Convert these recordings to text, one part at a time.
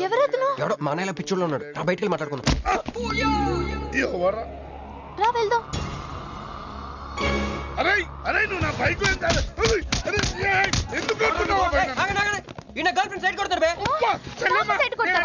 ఎవరతను? ఎవడో మా అన్నయ్యలా పిచ్చోళ్ళు ఉన్నాడు. రా బయటికి మాట్లాడుకుందాం. రా వెళ్దాం. అరే అరే నువ్వు నా బైక్ ఎందుకు ఈయన గర్ల్ ఫ్రెండ్ సైడ్ కొడతారు బే. సైడ్ కొడతావా?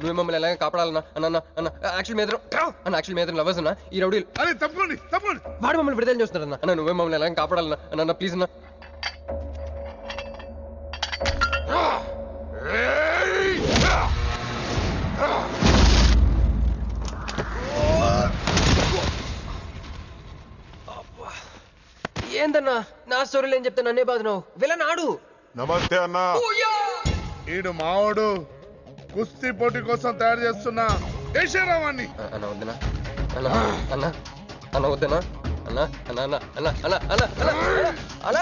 నువ్వు మమ్మల్ని ఎలాగ కాపాడాలన్నా అన్న యాక్చువల్ మీద లవర్స్ అన్న ఈ రౌడీ అరే తప్పండి తప్పండి వాడు మమ్మల్ని విడుదల చేస్తున్నారన్న. అన్న నువ్వే మమ్మల్ని ఎలాగ కాపాడాలన్నా అన్న ప్లీజ్ అన్న. ఏందన్నా నా స్టోరీలు ఏం చెప్తా నన్నే బాధనావు విలన్ ఆడు. నమస్తే అన్నా. ఈడు మావాడు కుస్తీ పోటీ కోసం తయారు చేస్తున్నా యశరావాణ్ణి. అన్న వద్దనా అన్న అన్న అన్న వద్దనా అన్న అన్న అన్న అన్న అన్న అన్న అన్న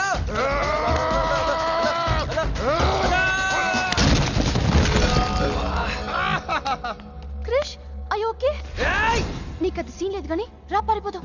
క్రిష్ ఐ ఓకే? నీకు అది సీన్ లేదు కానీ రా పారిపోదాం.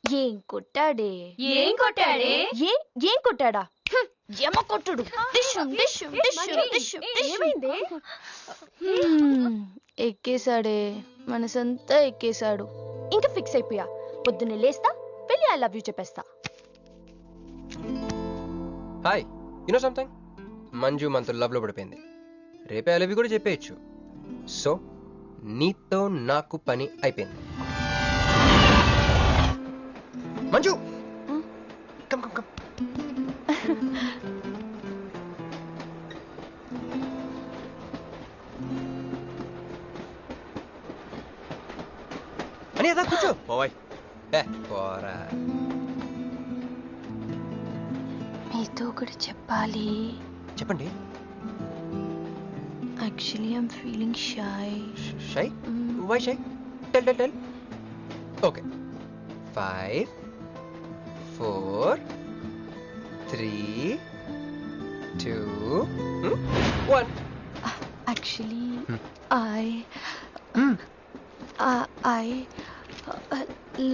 ఏం కొట్టాడా? ఏం కొట్టాడా? ఏమ కొట్టుడు. ఎక్కేశాడే, మనసంతా ఎక్కేశాడు. ఇంకా ఫిక్స్ అయిపోయా. పొద్దున్నే లేస్తా, వెళ్ళి ఐ లవ్ యూ చెప్పేస్తా. హాయ్ యూనో సంథింగ్, మంజు మనతో లవ్ లో పడిపోయింది. రేపే ఐ లవ్ యూ కూడా చెప్పేయచ్చు. సో నీతో నాకు పని అయిపోయింది. Manju come come come. అని అదా కూర్చో. పోవాయ్ పోరా. మీతో ఒకటి చెప్పాలి. చెప్పండి. Actually I'm feeling shy. Shy? Why shy? Tell tell tell. Okay 5 4 3 2 1. Actually, I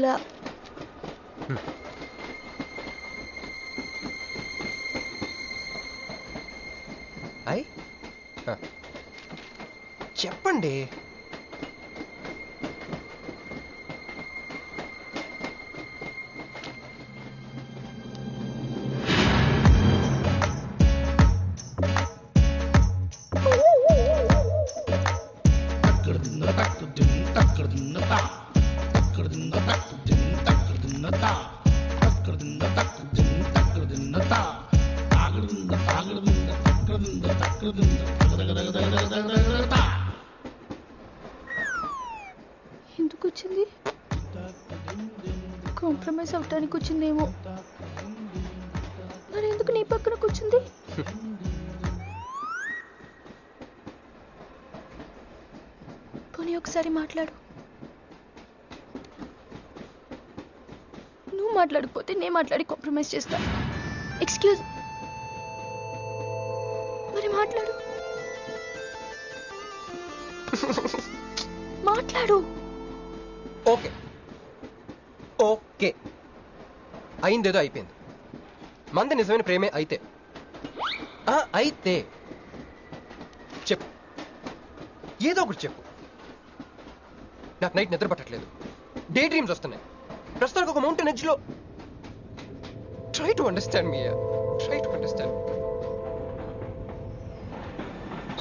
love. చెప్పండి. ఎందుకు వచ్చింది? కాంప్రమైజ్ అవటానికి వచ్చిందేమో. మరి ఎందుకు నీ పక్కన కూర్చుంది? పోనీ ఒకసారి మాట్లాడు. నువ్వు మాట్లాడకపోతే నేను మాట్లాడి కాంప్రమైజ్ చేస్తా. ఎక్స్క్యూజ్, మరి మాట్లాడు. మాట్లాడు. ఓకే ఓకే, అయిందేదో అయిపోయింది. మంది నిజమైన ప్రేమే అయితే అయితే చెప్పు, ఏదో ఒకటి చెప్పు. నాకు నైట్ నిద్ర పట్టట్లేదు, డే డ్రీమ్స్ వస్తున్నాయి. ప్రస్తుతానికి ఒక మౌంటైన్ ఎడ్జ్లో. Try to understand me, try to understand.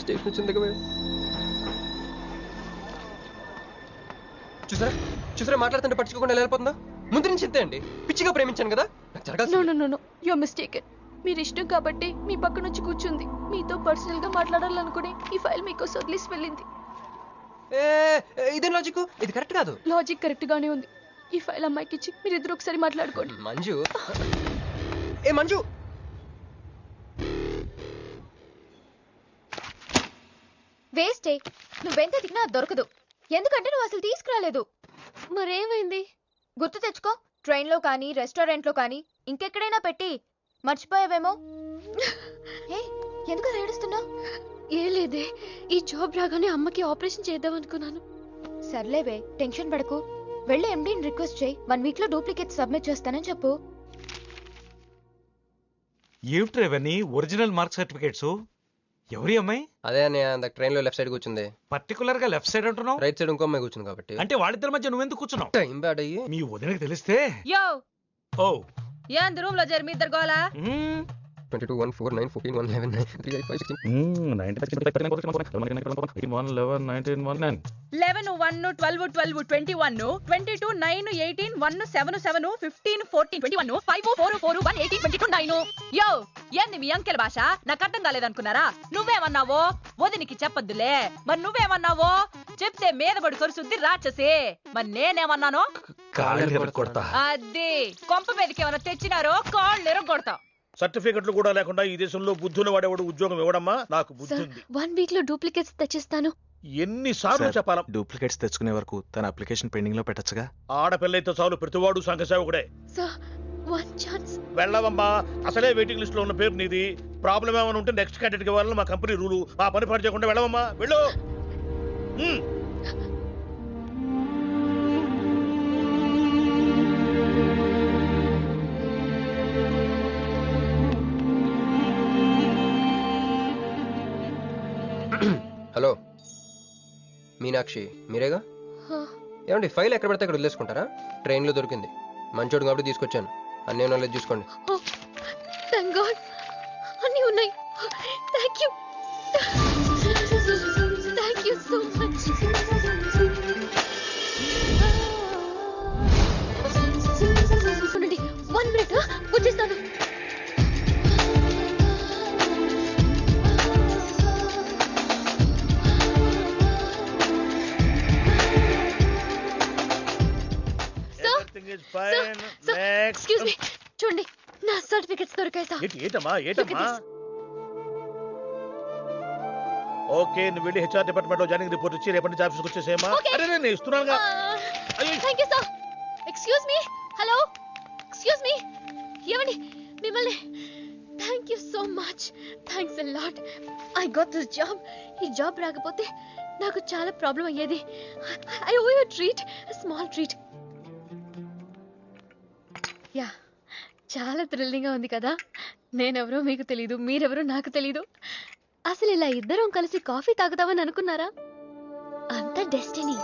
Station వచ్చింది కదా, చూసారా చూసారా మాట్లాడుతుంటే పట్టించుకోకుండా వెళ్ళిపోతుందా? ముందు నుంచి ఇంతే అండి, పిచ్చిగా ప్రేమించాను కదా, నాకు జరగాల్సింది. No you're mistaken. మీరు ఇష్టం కాబట్టి మీ పక్క నుంచి కూర్చుంది. మీతో పర్సనల్ గా మాట్లాడాలనుకుని ఈ ఫైల్ మీకోసం వదిలేసి వెళ్ళింది. ఇదేం లాజిక్? ఇది కరెక్ట్ కాదు. లాజిక్ కరెక్ట్ గానే ఉంది. ఈ ఫైల్ అమ్మాయికి ఇచ్చి మీరు ఇద్దరు ఒకసారి మాట్లాడుకోండి. మంజు, మంజు, వేస్టే. నువ్వెంత తిన్నా దొరకదు. ఎందుకంటే నువ్వు అసలు తీసుకురాలేదు. మరేమైంది? గుర్తు తెచ్చుకో. ట్రైన్లో కానీ రెస్టారెంట్లో కానీ ఇంకెక్కడైనా పెట్టి మర్చిపోయావేమో. ఎందుకు ఏడుస్తున్నావు? ఏ లేదే, ఈ జాబ్ రాగానే అమ్మకి ఆపరేషన్ చేద్దాం అనుకున్నాను. సర్లేవే, టెన్షన్ పడకు. వెళ్ళి ఎండీని రిక్వెస్ట్ చేయి. 1 వీక్ లో డూప్లికేట్ సబ్మిట్ చేస్తానని చెప్పు. ఏమిట్రా ఇవన్నీ ఒరిజినల్ మార్క్ సర్టిఫికేట్స్? ఎవరి అమ్మాయి? అదే అన్నయ్య, ట్రైన్ లో లెఫ్ట్ సైడ్ కూర్చుంది. పర్టికులర్ గా లెఫ్ట్ సైడ్ అంటున్నావు? రైట్ సైడ్ ఇంకో అమ్మాయి కూర్చుంది కాబట్టి. అంటే వాళ్ళిద్దరి మధ్య నువ్వెందుకు కూర్చున్నావు? టైం బ్యాడ్ అయ్యి మీ వదినకి తెలిస్తే. యో ఓ ఏంది రూమ్ లో జరి మీ ఇద్దరు గోలా? 22 1 4 9 14 1 11 9 3 8 5 16 11 1 12 12 21 22 9 18 1 7 7 15 14 21 5 4 4 1 18 22 9. యో ఏంది మీ అంకెల భాష? నాకు అర్థం కాలేదనుకున్నారా? నువ్వేమన్నావో వదినికి చెప్పొద్దులే. మరి నువ్వేమన్నావో చెప్తే మీద పడి కరుసుద్ది రాక్షసి. మరి నేనేమన్నాను? అది కొంప మీదకి ఏమన్నా తెచ్చినారో కాళ్ళు ఎరగొడతా. సర్టిఫికెట్లు కూడా లేకుండా ఈ దేశంలో బుద్ధుని వాడేవాడు ఉద్యోగం ఇవ్వడమ్మా? నాకు బుద్ధి ఉంది. 1 వీక్ లో డూప్లికేట్స్ తెచ్చిస్తాను. ఎన్నిసార్లు చెప్పాలా? డూప్లికేట్స్ తెచ్చుకునే వరకు తన అప్లికేషన్ పెండింగ్ లో పెట్టచ్చుగా. ఆడపిల్లైతే చాలు, ప్రతివాడు సంఘ సేవకుడే. Sir, 1 chance. వెళ్ళవమ్మా, అసలే వెయిటింగ్ లిస్ట్ లో ఉన్న పేరు నీది. ప్రాబ్లం ఏమైనా ఉంటే నెక్స్ట్ క్యాండిడేట్ కి వెళ్ళాలి, మా కంపెనీ రూలు. ఆ పని పాటు చేయకుండా వెళ్ళవమ్మా, వెళ్ళు. హలో మీనాక్షి, మీరేగా? ఏమండి ఫైల్ ఎక్కడ పడితే అక్కడ వదిలేసుకుంటారా? ట్రైన్లో దొరికింది, మంచోడు కాబట్టి తీసుకొచ్చాను. అన్నీ నాలెడ్జ్ చూసుకోండి. థాంక్ గాడ్, అన్నీ ఉన్నాయి. Thank you so much. చూడండి, 1 మినిట్ వచ్చేస్తాను. ఎక్స్క్యూజ్ మీ, చూడండి నా సర్టిఫికెట్స్ దొరికాయి సార్. ఏటమ్మా ఏటమ్మా? ఓకే, నువ్వు వెళ్ళి హెచ్ఆర్ డిపార్ట్మెంట్ లో జాయినింగ్ రిపోర్ట్ ఇచ్చి రేపటి నుంచి ఆఫీస్కి వచ్చేసేమా. అరే నేను ఇస్తున్నానుగా. Thank you sir. Excuse me, hello, excuse me, ఏమండి మిమ్మల్ని. Thank you so much, thanks a lot. I got this job. ఈ జాబ్ రాకపోతే నాకు చాలా ప్రాబ్లం అయ్యేది. I owe you treat, small treat. Yeah, చాలా థ్రిల్లింగ్గా ఉంది కదా. నేనెవరో మీకు తెలీదు, మీరెవరో నాకు తెలీదు. అసలు ఇలా ఇద్దరం కలిసి కాఫీ తాగుతామని అనుకున్నారా? అంత destiny.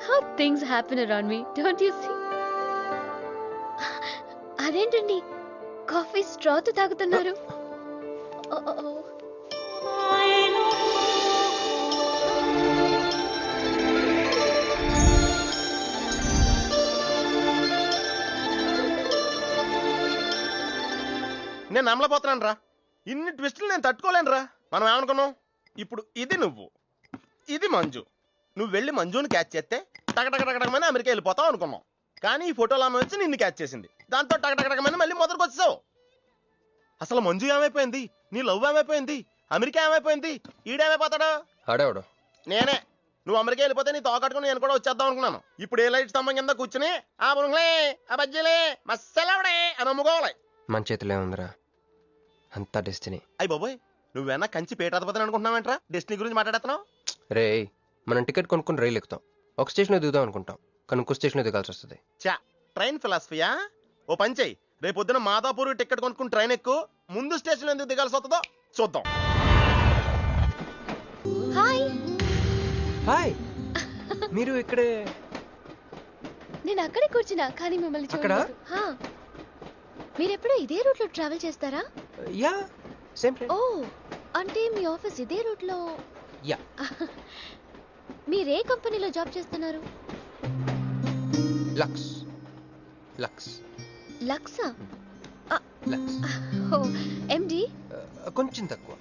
How things happen around me, don't you see? అదేంటండి కాఫీ స్ట్రాతో తాగుతున్నారు? నేను నమ్మలేకపోతున్నాను రా. ఇన్ని ట్విస్టులు నేను తట్టుకోలేను రా. మనం ఏమనుకున్నాం, ఇప్పుడు ఇది నువ్వు, ఇది మంజు. నువ్వు వెళ్ళి మంజుని క్యాచ్ చేస్తే టకటకటకటకమని అమెరికా వెళ్ళిపోతావు అనుకున్నాం. కానీ ఈ ఫోటోలో ఆమె వచ్చి నిన్ను క్యాచ్ చేసింది. దాంతో టకటకటకమని మళ్ళీ మొదటికి వచ్చావు. అసలు మంజు ఏమైపోయింది, నీ లవ్ ఏమైపోయింది, అమెరికా ఏమైపోయింది, ఈడేమైపోతాడు? ఆడేవాడు నేనే. నువ్వు అమెరికా వెళ్ళిపోతే నీ తోకట్టుకుని నేను కూడా వచ్చేద్దాం అనుకున్నాను. ఇప్పుడు ఏ లైట్ స్తంభం కింద కూర్చుని ఆ బురుంగ్లే ఆ బజ్జీలే మస్సలవడే అని అమ్ముకోవాలి. మన చేతిలో ఉందిరా అంతా డెస్టినీ. అయ్యి బాబోయ్, నువ్వేనా కంచి పేటాధిపతిని అనుకుంటున్నావేంట్రా? డెస్టినీ గురించి మాట్లాడుతున్నావు? రే, మనం టికెట్ కొనుక్కుని రైలు ఎక్కుతాం. ఒక స్టేషన్లో దిగుదాం అనుకుంటాం, కానీ ఇంకో స్టేషన్లో దిగాల్సి వస్తుంది. చా, ట్రైన్ ఫిలాసఫియా? ఓ పని చెయ్యి, రేపు పొద్దున మాదాపూర్ టికెట్ కొనుక్కుని ట్రైన్ ఎక్కు. ముందు స్టేషన్ ఎందుకు దిగాల్సి వస్తుందో చూద్దాం. హాయ్. హాయ్, మీరు ఇక్కడే? నేను అక్కడే కూర్చున్నా, కానీ మిమ్మల్ని అక్కడా? చూడలేదు. హా. మీరెప్పుడు ఇదే రూట్ లో ట్రావెల్ చేస్తారా? Yeah, same train. ఓ, అంటే మీ ఆఫీస్ ఇదే రూట్ లో? యా. మీరే కంపెనీలో జాబ్ చేస్తున్నారు? లక్స్. లక్స్. లక్సా? లక్స్. ఓ, ఎండి? కొంచెం తక్కువ.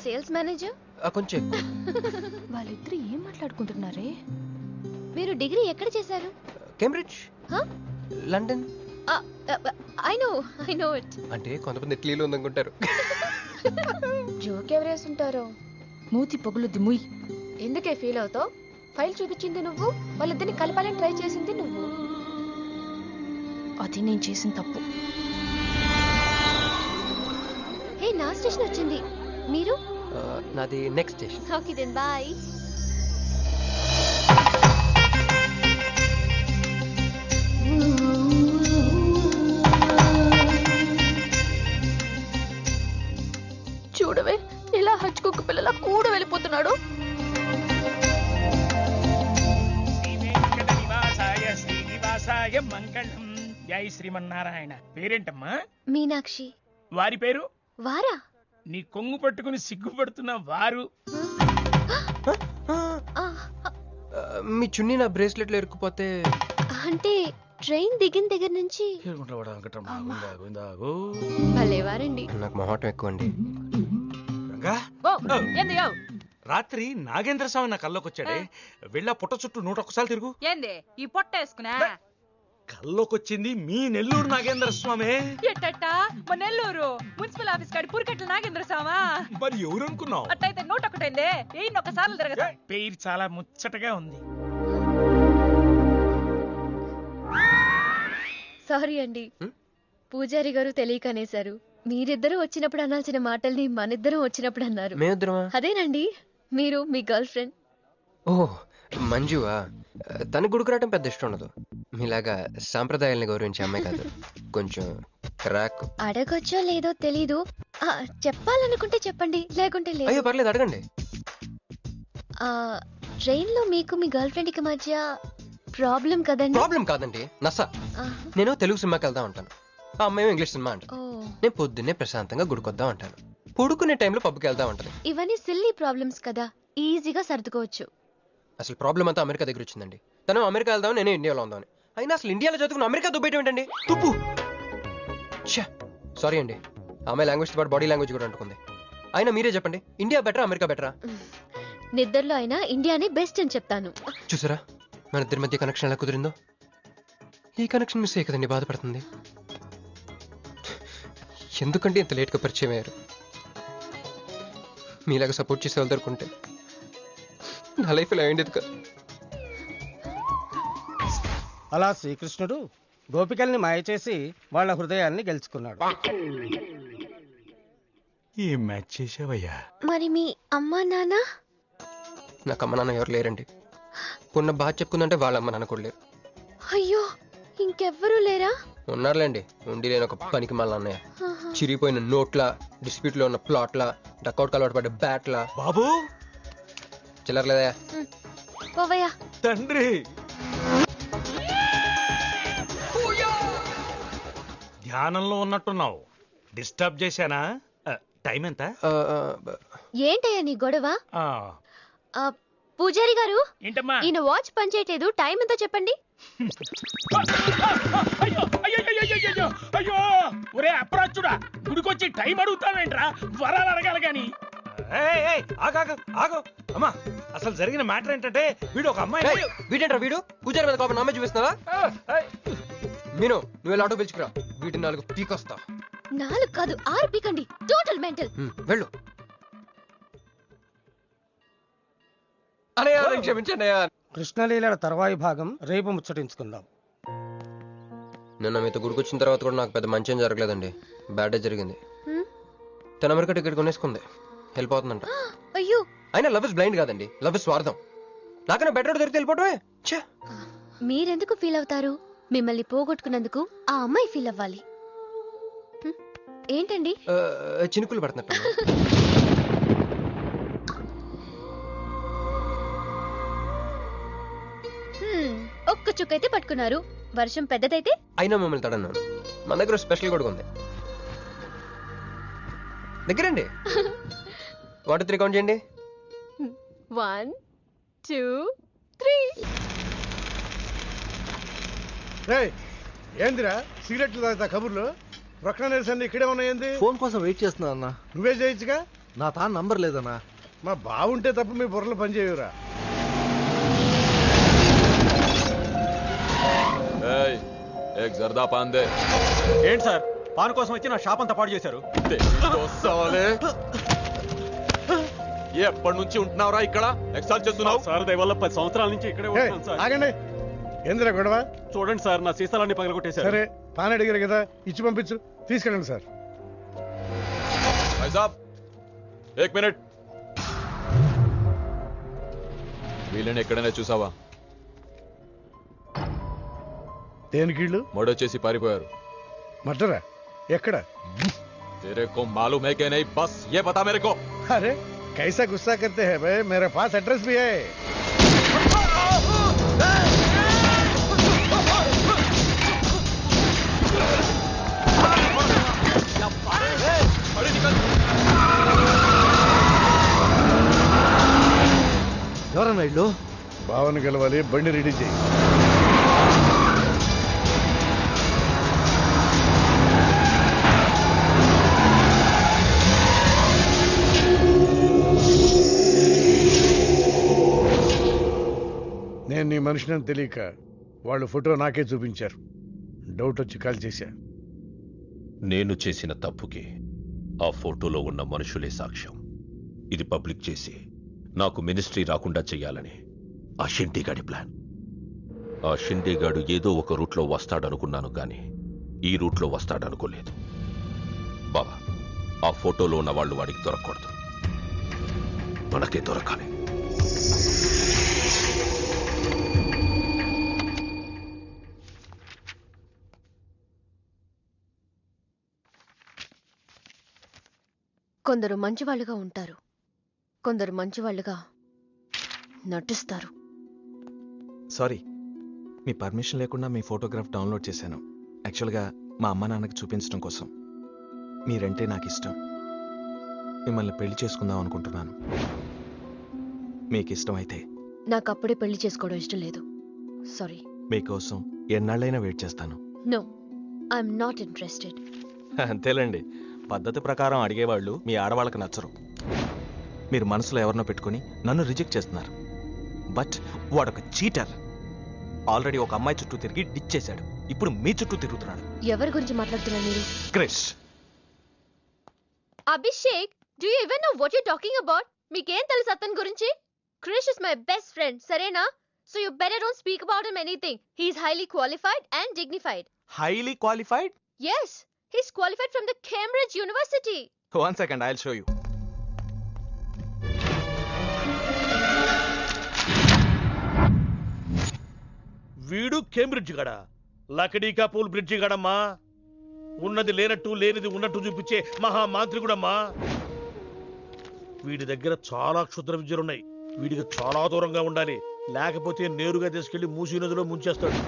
Sales manager? కొంచెం ఎక్కువ. వాళ్ళిద్దరు ఏం మాట్లాడుకుంటున్నారే? మీరు డిగ్రీ ఎక్కడ చేశారు? Cambridge. London. I know it. అంటే కొంతమంది ఇటలీలో ఉందనుకుంటారు. జోక్ ఎవరేస్తుంటారో. మూతి పొగులుద్ది ముయ్. ఎందుకే ఫీల్ అవుతావు? ఫైల్ చూపించింది నువ్వు, వాళ్ళిద్దరిని కలపాలని ట్రై చేసింది నువ్వు. అది నేను చేసిన తప్పు. హే, నా స్టేషన్ వచ్చింది. మీరు? నాది next station. Okay then bye. చూడవే, ఇలా హచ్చుకుక్క పిల్లల కూడా వెళ్ళిపోతున్నాడు. శ్రీనివాసాయ మంగళం. జై శ్రీమన్నారాయణ. పేరేంటమ్మా? మీనాక్షి. వారి పేరు? వారా? నీ కొంగు పట్టుకుని సిగ్గుపడుతున్న వారు. మీ చున్నీ నా బ్రేస్లెట్లో ఇరుక్కుపోతే? అంటే ట్రైన్ దిగిన దగ్గర నుంచి. భలేవారండి. నాకు మొహటం ఎక్కువ అండి. రాత్రి నాగేంద్ర స్వామి నా కల్లోకి వచ్చాడే, వెళ్ళా పుట్ట చుట్టూ 101 తిరుగు. ఏంది ఈ పొట్ట వేసుకున్నా? కల్లోకొచ్చింది మీ నెల్లూరు నాగేంద్ర స్వామి. ఎట్టట్టా? మా నెల్లూరు మున్సిపల్ ఆఫీస్ కాడి పురికట్ల నాగేంద్ర స్వామా? మరి ఎవరు అనుకున్నావు? అట్టయితే 101 ఏయ్ ఒకసార్లు తిరగదా? పేరు చాలా ముచ్చటగా ఉంది. సారీ అండి, పూజారి గారు తెలియక అనేశారు. మీరిద్దరూ వచ్చినప్పుడు అనాల్సిన మాటల్ని మనిద్దరం వచ్చినప్పుడు అన్నారు. మేమిద్దరమా? అదేనండి, మీరు మీ గర్ల్ ఫ్రెండ్. ఓహ్, మంజువా? తన గుడికి రావడం పెద్ద ఇష్టం ఉండదు. మీలాగా సాంప్రదాయాల్ని గౌరవించే అమ్మాయి కాదు. కొంచెం క్రాక్. అడగొచ్చో లేదో తెలీదు. చెప్పాలనుకుంటే చెప్పండి, లేకుంటే లేదు. అయ్యో పర్లేదు, అడగండి. ట్రైన్ లో మీకు మీ గర్ల్ ఫ్రెండ్ కి మధ్య ప్రాబ్లం కదండి? ప్రాబ్లం కాదండి, నస. నేను తెలుగు సినిమాకి వెళ్దాం అంటాను, ఆ అమ్మాయి ఇంగ్లీష్ సినిమా అంటాను. నేను పొద్దున్నే ప్రశాంతంగా గుడికొద్దాం అంటాను, పడుకునే టైంలో పబ్కి వెళ్దాం అంటది. ఇవన్నీ సిల్లీ ప్రాబ్లమ్స్ కదా, ఈజీగా సర్దుకోవచ్చు. అసలు ప్రాబ్లం అంతా అమెరికా దగ్గర వచ్చిందండి. తను అమెరికా వెళ్దాం, నేనే ఇండియాలో ఉందామని. అయినా అసలు ఇండియాలో చదువుకుని అమెరికా దుబ్బేయటం ఏంటండి? తుప్పు. సారీ అండి, ఆమె లాంగ్వేజ్ పాటు బాడీ లాంగ్వేజ్ కూడా అంటుకుంది. అయినా మీరే చెప్పండి, ఇండియా బెటరా అమెరికా బెటరా? నిద్దర్లో అయినా ఇండియానే బెస్ట్ అని చెప్తాను. చూసారా మన ఇద్దరి మధ్య కనెక్షన్ ఎలా కుదిరిందో? ఈ కనెక్షన్ మిస్ అయ్యే కదండి బాధపడుతుంది. ఎందుకంటే ఇంత లేట్గా పరిచయం అయ్యారు? మీలాగా సపోర్ట్ చేసే వాళ్ళు దొరుకుంటే నా లైఫ్ ఇలా అయింది కదా. అలా శ్రీకృష్ణుడు గోపికల్ని మాయ చేసి వాళ్ళ హృదయాల్ని గెలుచుకున్నాడు. ఏం మ్యాచ్ చేసావయ్యా? మరి మీ అమ్మా నాన్న? నాకు అమ్మ నాన్న ఎవరు లేరండి. ఉన్న బాధ చెప్పుకుందంటే వాళ్ళ అమ్మ నాన్న కూడా లేరు. అయ్యో, ఇంకెవ్వరూ లేరా? ఉన్నారులేండి, ఉండి లేని ఒక పనికి మళ్ళీ అన్నయ్య. చిరిగిపోయిన నోట్ల, డిస్ప్యూట్ లో ఉన్న ప్లాట్ల, డక్అవుట్ అలవాటు పడ్డ బ్యాట్ల. బాబు చిల్లరలేదా? పోవయ్యా. తండ్రి, ధ్యానంలో ఉన్నట్టున్నావు, డిస్టర్బ్ చేశానా? టైం ఎంత? ఏంటయ్యా నీ గొడవ? పూజారి గారు, ఏంటమ్మా? ఈయన వాచ్ పనిచేయట్లేదు, టైం ఎంతో చెప్పండి. అయ్యో ఒరే అప్రాచుడా, గుడికొచ్చి టైం అడుగుతావేంట్రా? వరాలు అడగాలి గాని. ఆగు అమ్మా, అసలు జరిగిన మ్యాటర్ ఏంటంటే వీడు ఒక అమ్మాయి. వీడేంట్రా వీడు పూజారి మీద కోపం నామే చూపిస్తున్నావా? మీను నువ్వు ఆటో పిలుచుకురా, వీటి 4 పీకొస్తా. 4 కాదు 6 పీకండి. Total mental. వెళ్ళు. అనయ్య క్షమించండి. కృష్ణలీల తర్వాయి భాగం రేపు ముచ్చటించుకుందాం. నిన్న మీతో గుడికొచ్చిన తర్వాత కూడా నాకు పెద్ద మంచి ఏం జరగలేదండి. బ్యాడే జరిగింది. తన అమెరికా టికెట్ కొనేసుకుంది, వెళ్ళిపోతుందంట. అయ్యో, అయినా లవ్ ఇస్ బ్లైండ్ కాదండి, లవ్ ఇస్ స్వార్థం. నాకన్నా బెటర్ దొరికి వెళ్ళిపోవటమే. మీరెందుకు ఫీల్ అవుతారు? మిమ్మల్ని పోగొట్టుకున్నందుకు ఆ అమ్మాయి ఫీల్ అవ్వాలి. ఏంటండి చినుకులు పడుతున్నట్టు. ఒక్క చుక్కైతే పట్టుకున్నారు, వర్షం పెద్దదైతే అయినా మమ్మల్ని తడన్నాను. మన దగ్గర స్పెషల్ కూడా ఉంది. దగ్గరండి. 1 2 3 కౌంట్ చేయండి. 1 2 3. ఏందిరా సిగరెట్లు తాగుతా కబుర్లు? ప్రొక్లనేషన్ ఇక్కడే ఉన్నాయండి. ఫోన్ కోసం వెయిట్ చేస్తున్నా అన్న. నువ్వే చేయొచ్చుగా. నా తాను నంబర్ లేదన్నా. మా బాగుంటే తప్ప మీ బుర్రలు పనిచేయవురా. జర్దా పాన్ దే. ఏంటి సార్, పాన్ కోసం వచ్చి నా షాప్ అంతా పాడు చేశారు. ఎప్పటి నుంచి ఉంటున్నావురా ఇక్కడ? ఎక్సాల్ చేస్తున్నావు సార్. దయవల్ల 10 సంవత్సరాల నుంచి ఇక్కడే ఉంటున్నాను సార్. ఆగండి, ఏందిరా గొడవ? చూడండి సార్, నా సీసాలన్నీ పగలగొట్టేశారు. సరే పాన్ అడిగారు కదా, ఇచ్చి పంపించు, తీసుకెళ్ళండి సార్. ఏక్ మినిట్. వీళ్ళని ఎక్కడైనా చూసావా? దేనికీళ్ళు మర్డర్ చేసి పారిపోయారు. మర్డరా? ఎక్కడ? तेरे को मालूम है कि नहीं? बस ये बता मेरे को. अरे कैसा गुस्सा करते हैं भाई, मेरे पास एड्रेस भी है. ఎవరన్నా ఇల్లు? భావన గెలవాలి, బండి రెడీ చేయి. నేను నీ మనిషిని తెలియక వాళ్ళు ఫోటో నాకే చూపించారు. డౌట్ వచ్చి కాల్ చేశా. నేను చేసిన తప్పుకి ఆ ఫోటోలో ఉన్న మనుషులే సాక్ష్యం. ఇది పబ్లిక్ చేసి నాకు మినిస్ట్రీ రాకుండా చెయ్యాలని ఆ షిండేగాడి ప్లాన్. ఆ షిండేగాడు ఏదో ఒక రూట్లో వస్తాడనుకున్నాను కానీ ఈ రూట్లో వస్తాడనుకోలేదు. బాబా, ఆ ఫోటోలో ఉన్న వాళ్ళు వాడికి దొరకకూడదు, మనకే దొరకాలి. కొందరు మంచివాళ్ళుగా ఉంటారు, కొందరు మంచివాళ్ళుగా నటిస్తారు. సారీ, మీ పర్మిషన్ లేకుండా మీ ఫోటోగ్రాఫ్ డౌన్లోడ్ చేశాను. యాక్చువల్గా మా అమ్మ నాన్నకి చూపించడం కోసం. మీరంటే నాకు ఇష్టం. మిమ్మల్ని పెళ్లి చేసుకుందాం అనుకుంటున్నాను. మీకు ఇష్టం అయితే. నాకు అప్పుడే పెళ్లి చేసుకోవడం ఇష్టం లేదు. సారీ. మీకోసం ఎన్నాళ్ళైనా వెయిట్ చేస్తాను. No, I'm not interested. అంతేలేండి, పద్ధతి ప్రకారం అడిగేవాళ్ళు మీ ఆడవాళ్ళకి నచ్చరు. మీరు మనసులో ఎవరినో పెట్టుకుని నన్ను రిజెక్ట్ చేస్తున్నారు. బట్ వాడొక చీటర్. ఆల్రెడీ ఒక అమ్మాయి చుట్టూ తిరిగి డిచ్ చేశాడు. ఇప్పుడు మీ చుట్టూ తిరుగుతున్నాడు. ఎవరి గురించి మాట్లాడుతున్నారు మీరు? Krish. Abhishek, do you even know what you talking about? మీకేం తెలుసు అతని గురించి? Krish is my best friend, సరేనా? So you better don't speak about him anything. He is highly qualified and dignified. Highly qualified? Yes, he's qualified from the Cambridge University. 1 second, I'll show you. వీడు Cambridge గడా, లకడీకా pool bridge గడమ్మా. ఉన్నది లేనట్టు లేనిది ఉన్నట్టు చూపించే మహామాంత్రికుడమ్మా. వీడి దగ్గర చాలా క్షుద్ర విద్యలున్నాయి. వీడికి చాలా దూరంగా ఉండాలి, లేకపోతే నేరుగా తీసుకెళ్లి మూసీ నదిలో ముంచేస్తాడు.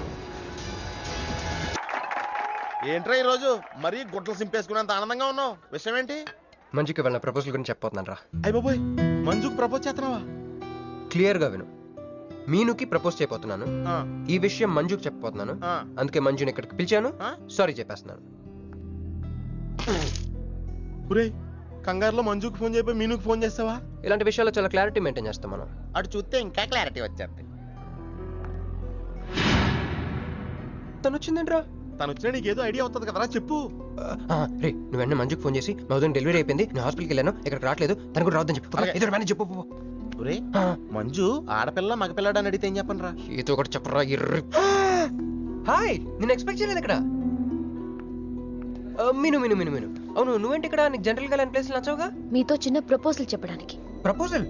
ఏంట్రా ఈరోజు మరీ గుడ్లు సింపేసుకున్నంత ఆనందంగా ఉన్నావు? విషయం ఏంటి? మంజుకి వాళ్ళ ప్రపోజల్ గురించి చెప్పబోతున్నాను రా. అయ్య బాబోయ్, మంజుకి ప్రపోజ్ చేస్తున్నావా? క్లియర్ గా విను. మీనుకి ప్రపోజ్ చేయబోతున్నాను. ఈ విషయం మంజుకి చెప్పబోతున్నాను. అందుకే మంజుని ఇక్కడికి పిలిచాను. సారీ చెప్పేస్తున్నాను. ఒరేయ్ కంగారులో మంజుకి ఫోన్ చేయబోయి మీనుకి ఫోన్ చేస్తావా? ఇలాంటి విషయాల్లో చాలా క్లారిటీ మెయింటైన్ చేస్తాం మనం. అటు చూస్తే ఇంకా క్లారిటీ వచ్చేది. తను వచ్చిందేంట్రా? తను వచ్చినా నీకేదో ఐడియా అవుతుంది కదరా, చెప్పు. రే నువ్వు వెంటనే మంజుకి ఫోన్ చేసి మా వదిన డెలివరీ అయిపోయింది, నేను హాస్పిటల్కి వెళ్ళాను, ఇక్కడ రావట్లేదు, తను కూడా రావద్దని చెప్పు. ఏదో మేనేజ్ చెప్పు. ఒరేయ్ మంజు ఆడపిల్ల మగపిల్లాడు అని అడిగితే ఏం చెప్పను రా? ఏదో ఒకటి చెప్పరా. హాయ్, నేను ఎక్స్పెక్ట్ చేయలేదు ఇక్కడ. మీను మీను మీను మీను అవును, నువ్వేంటి ఇక్కడ? నీకు జనరల్ గా ప్లేస్ నచ్చవుగా? మీతో చిన్న ప్రపోజల్ చెప్పడానికి. ప్రపోజల్?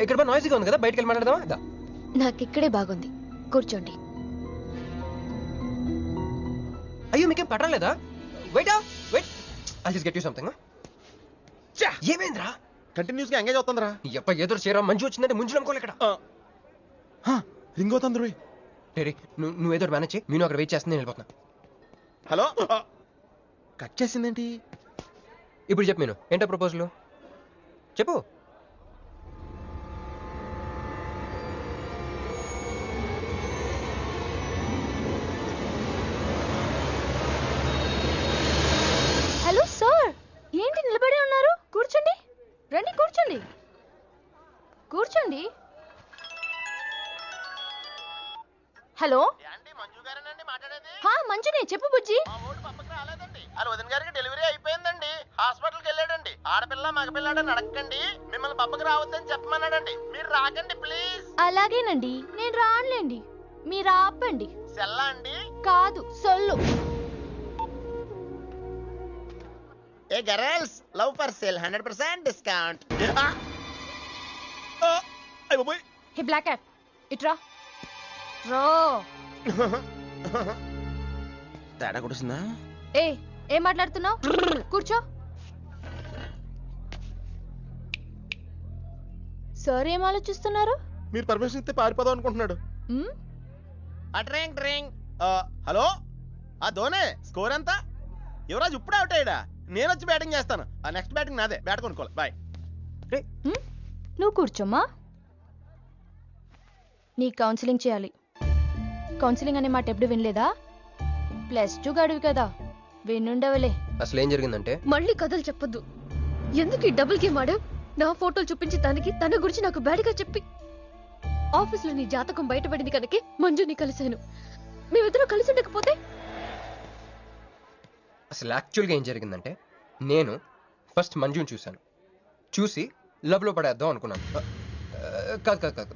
ఇక్కడ నాయిస్గా ఉంది కదా, బయటకు వెళ్ళి మాట్లాడదామా? నాకు ఇక్కడే బాగుంది, కూర్చోండి. అయ్యో మీకేం పట్టలేదా? Wait I just get you something. ఏమైందిరా? కంటిన్యూస్ గా ఎంగేజ్ అవుతుందిరా. ఎప్ప ఏదో చేరా, మంజు వచ్చిందంటే ముంజు నమ్ముకోలే ఇక్కడ. రింగ్ అవుతుంది రోయ్. రే నువ్వు ఏదో మేనేజ్ చేయి, నేను అక్కడ వెయిట్ చేస్తుంది, నేను వెళ్ళిపోతున్నా. హలో, కట్ చేసిందేంటి? ఇప్పుడు చెప్పు మీను, ఏంటో ప్రపోజల్ చెప్పు. హలో సార్, ఏంటి నిలబడి ఉన్నారు? కూర్చోండి, రండి కూర్చోండి. కూర్చోండి. హలో, మంజునే, చెప్పు బుజ్జి. వాళ్ళ వదిన గారికి డెలివరీ అయిపోయిందండి, హాస్పిటల్కి వెళ్ళాడండి. ఆడపిల్ల మగపిల్లాడని అడగండి, మిమ్మల్ని పప్పకి రావద్దని చెప్పమన్నాడండి. మీరు రాకండి ప్లీజ్. అలాగేనండి, నేను రానులేండి, మీరు ఆపండి. సెల్లా అండి? కాదు, సొల్లు. ఏ girls, love for sale 100% discount. Hey black cat, ఇట్రా. రో తేడా కొడుతుందా? ఏం మాట్లాడుతున్నావు? కూర్చో. సార్ ఏం ఆలోచిస్తున్నారు? మీరు పర్మిషన్ ఇస్తే పారిపోదాం అనుకుంటున్నాడు. హలో, ఆ ధోనే స్కోర్ ఎంత? యువరాజ్ ఇప్పుడే అవుట్ అయ్యాడా? నేను వచ్చి బ్యాటింగ్ చేస్తాను. ఆ నెక్స్ట్ బ్యాటింగ్ నాదే, బ్యాట్ కొనుక్కోవాలి. బాయ్. నువ్వు కూర్చోమ్మా. నీ కౌన్సిలింగ్ చేయాలి. కౌన్సిలింగ్ అనే మాట ఎప్పుడు వినలేదా? +2 గడివి కదా, వినుండవలే. అసలు ఏం జరిగిందంటే, మళ్ళీ కథలు చెప్పొద్దు. ఎందుకు ఈ డబుల్ గేమ్ ఆడావు? నా ఫోటోలు చూపించి తన గురించి నాకు బ్యాడ్గా చెప్పి ఆఫీస్లో నీ జాతకం బయటపడింది కనుకే మంజుని కలిశాను. మేమిద్దరం కలిసి ఉండకపోతే? అసలు యాక్చువల్గా ఏం జరిగిందంటే, నేను ఫస్ట్ మంజుని చూసి లవ్ లో పడేద్దాం అనుకున్నాను. కాదు,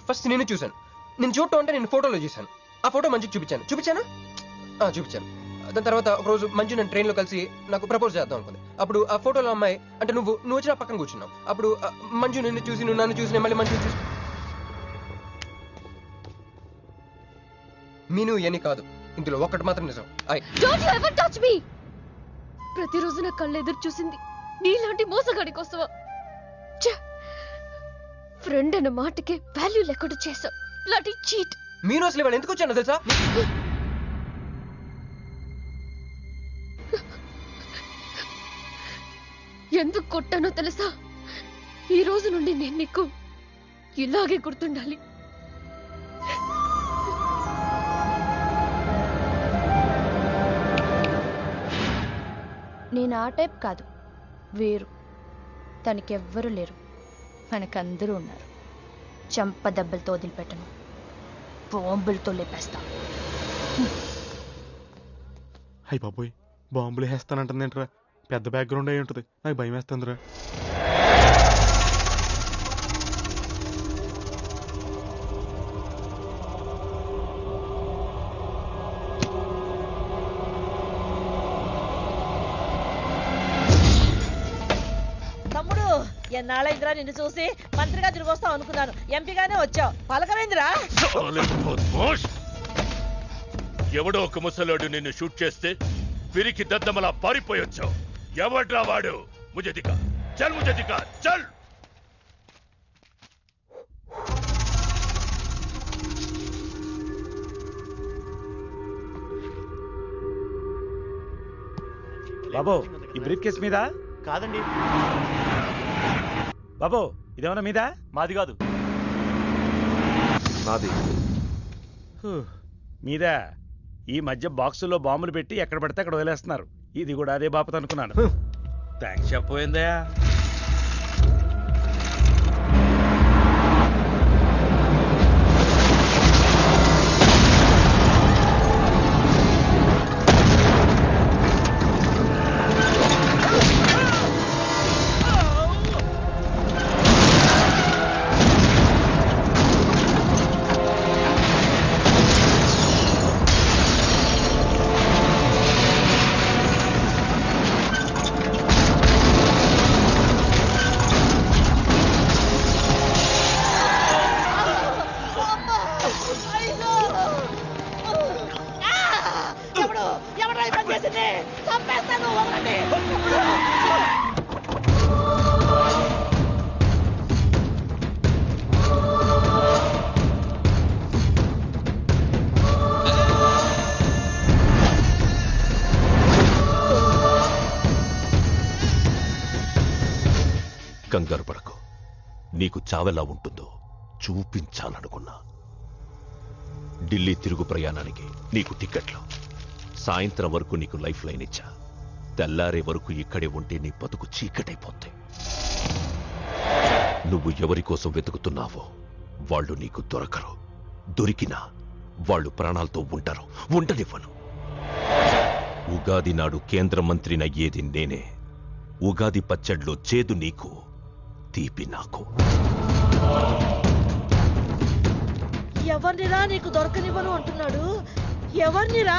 ఫస్ట్ నేను చూశాను. నేను చూడటం అంటే నేను ఫోటోలో చూశాను. ఆ ఫోటో మంజుకి చూపించాను. దాని తర్వాత ఒక రోజు మంజు నేను ట్రైన్లో కలిసి నాకు ప్రపోజ్ చేద్దాం అనుకుంది. అప్పుడు ఆ ఫోటోలో అమ్మాయి అంటే నువ్వు వచ్చి నా పక్కన కూర్చున్నావు. అప్పుడు మంజు నిన్ను చూసి, నువ్వు నన్ను చూసి, మళ్ళీ మంజు చూసి. మీను ఎన్ని కాదు, ఇందులో ఒక్కటి మాత్రం నిజం. Don't you ever touch me! ప్రతిరోజు నా కళ్ళు ఎదురు చూసింది నీలాంటి మోసగాడి కోసమా? ఫ్రెండ్ అన్న మాటకే వాల్యూ లేకుండా చేశా. లాంటి చీట్. మీను అసలు ఇవాళ ఎందుకు వచ్చానో తెలుసా? ఎందుకు కొట్టానో తెలుసా? ఈ రోజు నుండి నేను నీకు ఇలాగే గుర్తుండాలి. నేను ఆ టైప్ కాదు, వేరు. తనకెవ్వరూ లేరు, మనకందరూ ఉన్నారు. చంప దెబ్బలతో వదిలిపెట్టను, బాంబులతో లేపేస్తా. అయ్య బాబోయ్, బాంబులు వేస్తానంటుందేంట్రా? పెద్ద బ్యాక్గ్రౌండ్ అయి ఉంటుంది, నాకు భయం వేస్తుందిరా. తమ్ముడు, ఎన్నాళ్ళైందిరా నిన్ను చూసి? మంత్రిగా తిరిగి వస్తావు అనుకున్నాను, ఎంపీగానే వచ్చావు. పలకమైందిరా? ఎవడో ఒక ముసలోడు నిన్ను షూట్ చేస్తే పిరికి దద్దమలా పారిపోయొచ్చావు. ఎవడ్రా వాడు? ముజే దిఖా, చల్ ముజే దిఖా, చల్. బాబు, ఈ బ్రీఫ్ కేస్ మీద? కాదండి. బాబు, ఇదేమన్నా మీద? మాది కాదు. నాది. మీద. ఈ మధ్య బాక్సుల్లో బాంబులు పెట్టి ఎక్కడ పడితే అక్కడ వదిలేస్తున్నారు. ఇది కూడా అదే బాపత అనుకున్నాను. థ్యాంక్స్ చెప్పపోయిందా? ఎవడో ఈ పని చేసింది? చంపేస్తాను, వదలండి. కంగారు పడకు. నీకు చావెలా ఉంటుందో చూపించాలనుకున్నా. ఢిల్లీ తిరుగు ప్రయాణానికి నీకు టికెట్లు. సాయంత్రం వరకు నీకు లైఫ్ లైన్ ఇచ్చా. తెల్లారే వరకు ఇక్కడే ఉంటే నీ బతుకు చీకటైపోద్ది. నువ్వు ఎవరి కోసం వెతుకుతున్నావో వాళ్ళు నీకు దొరకరు. దొరికినా వాళ్ళు ప్రాణాలతో ఉంటారు. ఉండనివ్వను. ఉగాది నాడు కేంద్ర మంత్రినయ్యేది నేనే. ఉగాది పచ్చడిలో చేదు నీకు, తీపి నాకు. ఎవరినిరా నీకు దొరకనివ్వను అంటున్నాడు? ఎవరినిరా?